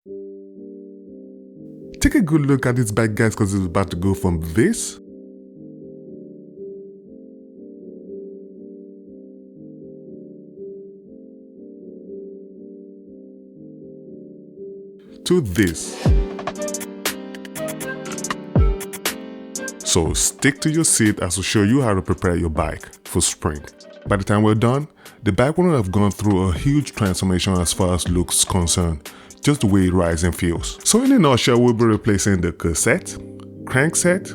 Take a good look at this bike, guys, because it's about to go from this to this. So stick to your seat as we show you how to prepare your bike for spring. By the time we're done, the bike will have gone through a huge transformation as far as looks concerned, just the way it rides and feels. So in a nutshell, we'll be replacing the cassette, crankset,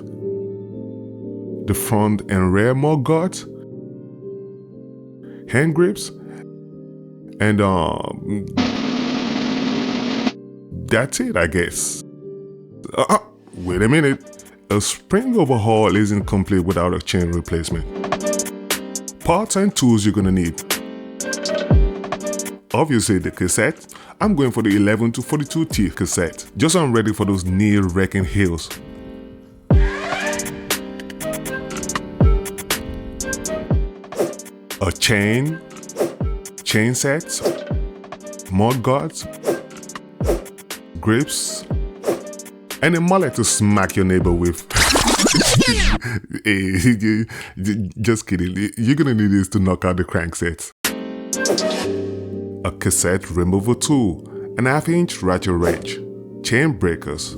the front and rear mudguards, hand grips, and that's it, I guess. Wait a minute. A spring overhaul isn't complete without a chain replacement. Parts and tools you're gonna need. Obviously the cassette. I'm going for the 11 to 42 teeth cassette, just so I'm ready for those knee-wrecking hills. A chain sets, mudguards, grips, and a mallet to smack your neighbor with. Hey, just kidding. You're gonna need this to knock out the cranksets. A cassette removal tool, an 1/2-inch ratchet wrench, chain breakers,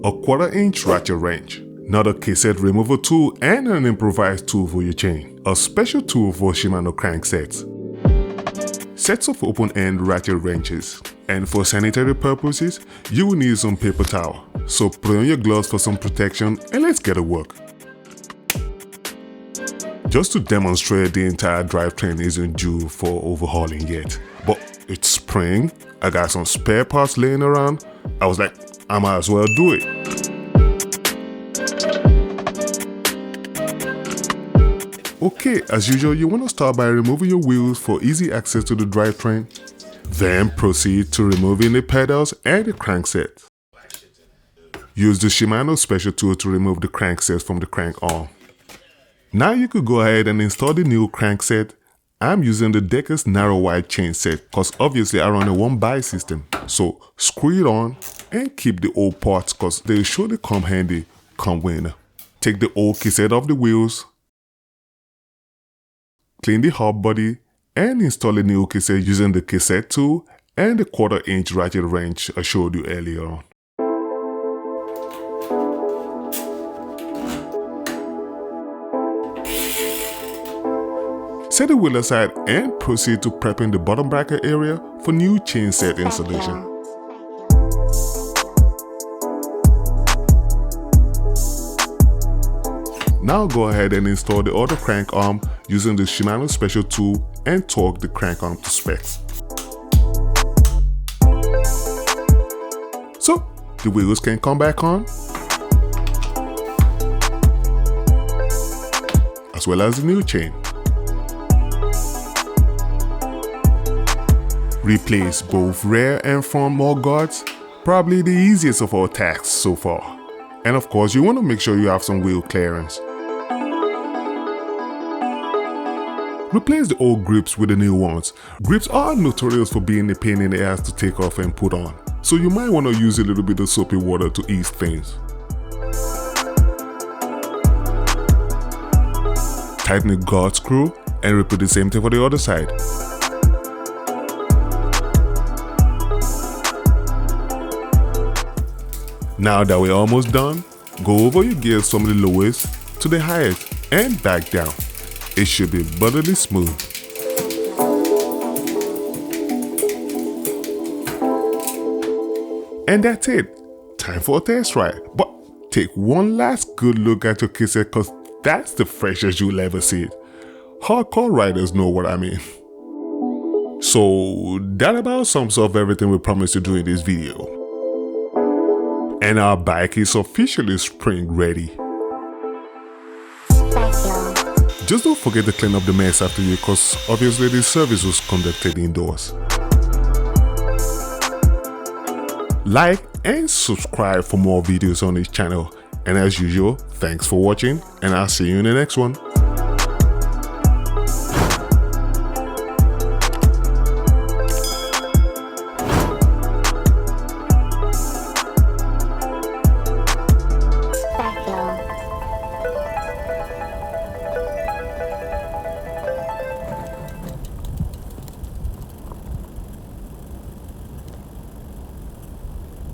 a 1/4-inch ratchet wrench, another cassette removal tool, and an improvised tool for your chain. A special tool for Shimano cranksets. Sets of open-end ratchet wrenches. And for sanitary purposes, you will need some paper towel. So put on your gloves for some protection and let's get to work. Just to demonstrate, the entire drivetrain isn't due for overhauling yet. But it's spring, I got some spare parts laying around. I was like, I might as well do it. Okay, as usual, you want to start by removing your wheels for easy access to the drivetrain. Then proceed to removing the pedals and the crankset. Use the Shimano special tool to remove the crankset from the crank arm. Now you could go ahead and install the new crankset. I'm using the Decker's narrow wide chain set because obviously I run a 1x system. So screw it on and keep the old parts because they surely come handy come winter. Take the old cassette off the wheels. Clean the hub body and install a new cassette using the cassette tool and the 1/4-inch ratchet wrench I showed you earlier on. Set the wheel aside and proceed to prepping the bottom bracket area for new chain set installation. Now go ahead and install the other crank arm using the Shimano special tool and torque the crank arm to specs. So the wheels can come back on, as well as the new chain. Replace both rear and front mudguards, probably the easiest of all tasks so far. And of course you want to make sure you have some wheel clearance. Replace the old grips with the new ones. Grips are notorious for being a pain in the ass to take off and put on, so you might want to use a little bit of soapy water to ease things. Tighten the guard screw and repeat the same thing for the other side. Now that we're almost done, go over your gears from the lowest to the highest and back down. It should be buttery smooth. And that's it. Time for a test ride. But take one last good look at your cassette because that's the freshest you'll ever see it. Hardcore riders know what I mean. So that about sums up everything we promised to do in this video. And our bike is officially spring ready. Just don't forget to clean up the mess after you because obviously the service was conducted indoors. Like and subscribe for more videos on this channel. And as usual, thanks for watching and I'll see you in the next one.